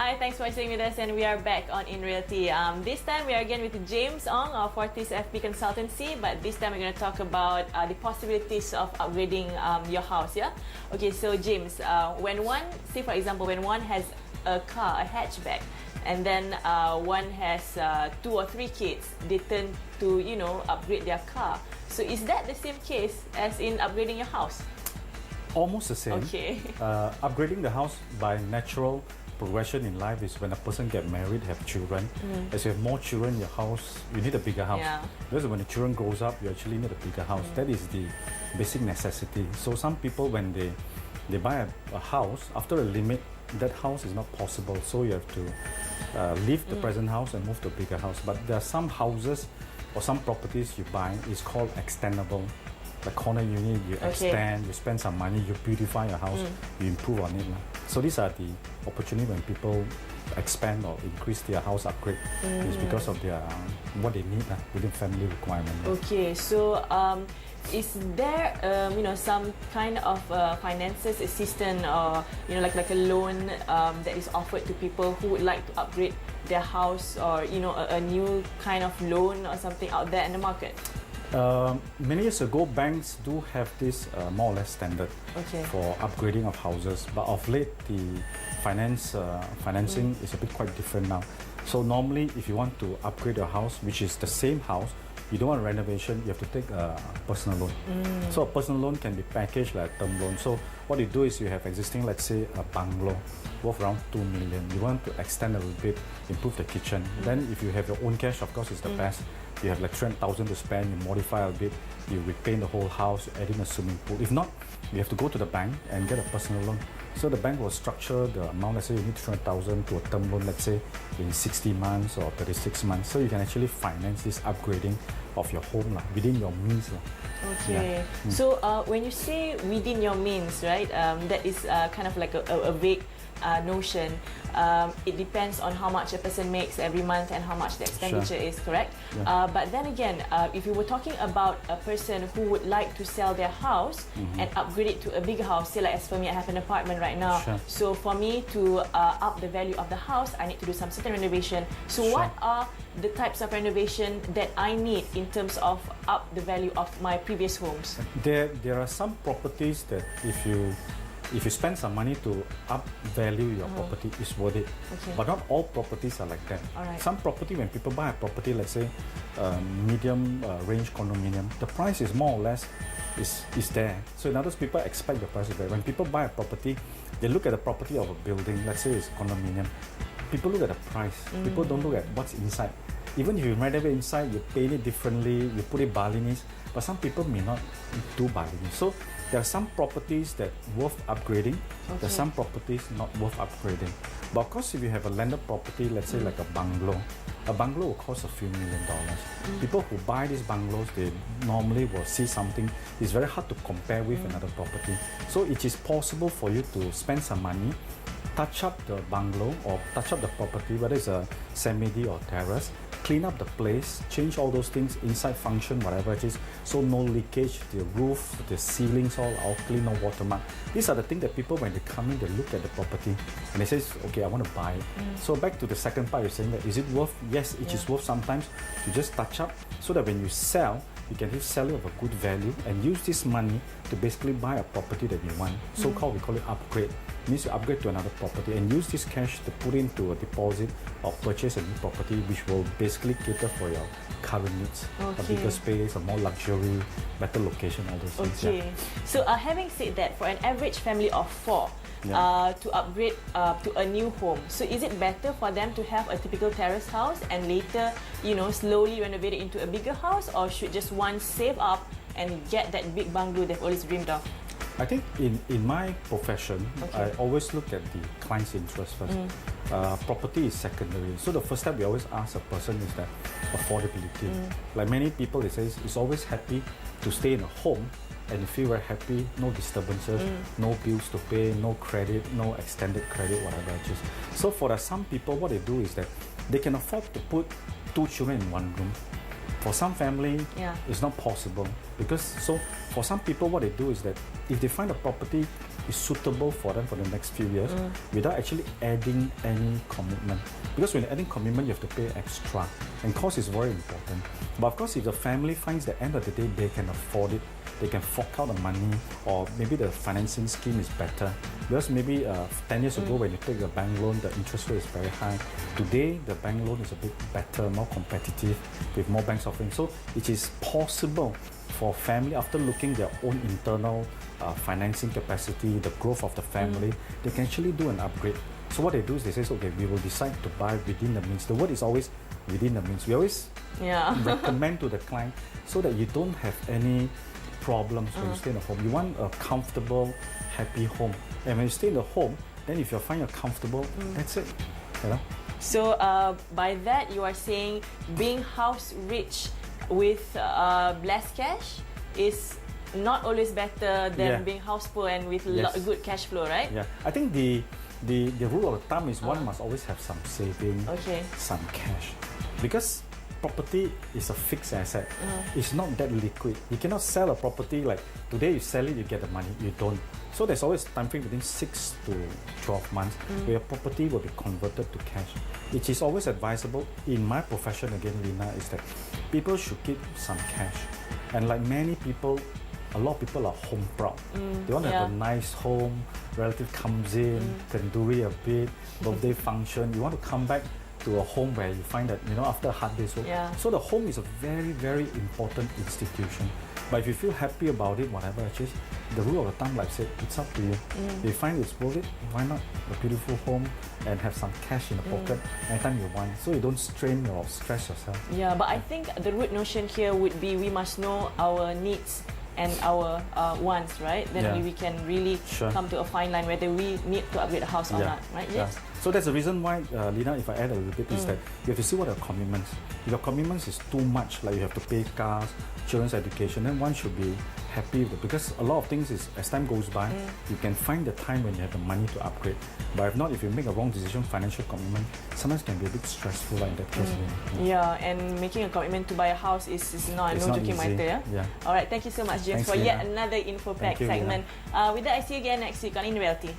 Hi, thanks for staying with us, and we are back on In Realty. This time we are again with James Ong of Fortis FP Consultancy, but this time we're going to talk about the possibilities of upgrading your house. Yeah. Okay. So James, when one, say for example, when one has a car, a hatchback, and then one has 2 or 3 kids, they tend to upgrade their car. So is that the same case as in upgrading your house? Almost the same. Okay. Upgrading the house by natural progression in life is when a person get married, have children. As you have more children, your house, you need a bigger house. Yeah. Because when the children grows up, you actually need a bigger house. That is the basic necessity. So some people, when they buy a house, after a limit, that house is not possible. So you have to leave the present house and move to a bigger house. But there are some houses or some properties you buy, is called extendable. The corner unit, you extend, you spend some money, you beautify your house, you improve on it. So these are the opportunity when people expand or increase their house upgrade. It's because of their what they need within family requirement. Okay, so is there some kind of finances assistance or like a loan that is offered to people who would like to upgrade their house, or a new kind of loan or something out there in the market? Many years ago, banks do have this more or less standard for upgrading of houses, but of late the financing is a bit quite different now. So normally, if you want to upgrade your house, which is the same house, you don't want a renovation, you have to take a personal loan. So a personal loan can be packaged like a term loan. So what you do is you have existing, let's say, a bungalow worth around 2 million. You want to extend a little bit, improve the kitchen. Then if you have your own cash, of course, it's the best. You have like 300,000 to spend, you modify a bit, you repaint the whole house, you add in a swimming pool. If not, you have to go to the bank and get a personal loan. So the bank will structure the amount, let's say you need 300,000 to a term loan, let's say in 60 months or 36 months. So you can actually finance this upgrading of your home within your means. Okay. Yeah. So when you say within your means, right, that is kind of like a vague notion. It depends on how much a person makes every month and how much the expenditure is, correct? Yeah. But then again, if you were talking about a person who would like to sell their house and upgrade it to a bigger house, say like as for me, I have an apartment right now. So for me to up the value of the house, I need to do some certain renovation. So what are the types of renovation that I need in terms of up the value of my previous homes? There are some properties that if you spend some money to up value your property, it's worth it. But not all properties are like that. Some property, when people buy a property, let's say medium range condominium, the price is more or less is there. So in other words, people expect the price is there. When people buy a property, they look at the property of a building, let's say it's condominium. People look at the price. People don't look at what's inside. Even if you renovate inside, you paint it differently, you put it Balinese, but some people may not do Balinese. So there are some properties that worth upgrading, there are some properties not worth upgrading. But of course, if you have a landed property, let's say like a bungalow will cost a few $1 million. People who buy these bungalows, they normally will see something. It's very hard to compare with another property. So it is possible for you to spend some money, touch up the bungalow or touch up the property, whether it's a semi-D or terrace, clean up the place, change all those things, inside function, whatever it is, so no leakage, the roof, the ceilings all clean, no watermark. These are the things that people, when they come in, they look at the property and they say, okay, I want to buy it. So back to the second part, you're saying that, is it worth? Yes, it is worth sometimes to just touch up, so that when you sell, you can just sell it of a good value and use this money to basically buy a property that you want. So-called, we call it upgrade. It means you upgrade to another property and use this cash to put into a deposit or purchase a new property, which will basically cater for your current needs. A bigger space, a more luxury, better location, all those things. Okay. So having said that, for an average family of 4, to upgrade to a new home, so is it better for them to have a typical terrace house and later, slowly renovate it into a bigger house, or should just one save up and get that big bungalow they've always dreamed of? I think in my profession, I always look at the client's interest first. Property is secondary. So the first step we always ask a person is that affordability. Like many people, they say it's always happy to stay in a home and you feel very happy, no disturbances, no bills to pay, no credit, no extended credit, whatever it is. So for some people, what they do is that they can afford to put 2 children in one room. For some family, it's not possible, because so for some people, what they do is that if they find a property is suitable for them for the next few years without actually adding any commitment. Because when you're adding commitment, you have to pay extra, and cost is very important. But of course, if the family finds at the end of the day they can afford it, they can fork out the money, or maybe the financing scheme is better. Because maybe 10 years ago when you take a bank loan, the interest rate is very high. Today, the bank loan is a bit better, more competitive, with more banks offering. So it is possible for family, after looking their own internal financing capacity, the growth of the family, they can actually do an upgrade. So what they do is they say, okay, we will decide to buy within the means. The word is always within the means. We always recommend to the client so that you don't have any problems when you stay in a home. You want a comfortable, happy home. And when you stay in the home, then if you find it comfortable, that's it. You know? So by that, you are saying being house rich with less cash is not always better than being house poor and with good cash flow, right? Yeah, I think the rule of thumb is one must always have some saving, some cash, because property is a fixed asset. It's not that liquid. You cannot sell a property like today you sell it, you get the money. You don't. So there's always a time frame within 6 to 12 months where your property will be converted to cash. It is always advisable in my profession, again, Lina, is that people should keep some cash. And like many people, a lot of people are home proud. They want to have a nice home, relative comes in, tandoori a bit, birthday function. You want to come back to a home where you find that, you know, after a hard day's work. So the home is a very, very important institution. But if you feel happy about it, whatever it is, the rule of thumb, like I said, it's up to you. If you find it's worth it, why not a beautiful home and have some cash in the pocket anytime you want, so you don't strain or stress yourself. Yeah, but I think the root notion here would be we must know our needs and our wants, right? Then we can really come to a fine line whether we need to upgrade the house or not, right? Yes. So that's the reason why, Lina, if I add a little bit, is that you have to see what are your commitments. If your commitments is too much, like you have to pay cars, children's education, then one should be happy with it. Because a lot of things is, as time goes by, you can find the time when you have the money to upgrade. But if not, if you make a wrong decision, financial commitment, sometimes can be a bit stressful like in that case. Yeah, and making a commitment to buy a house is not a no joking matter. All right, thank you so much, James, for yet another info pack segment. With that, I see you again next week on In Reality.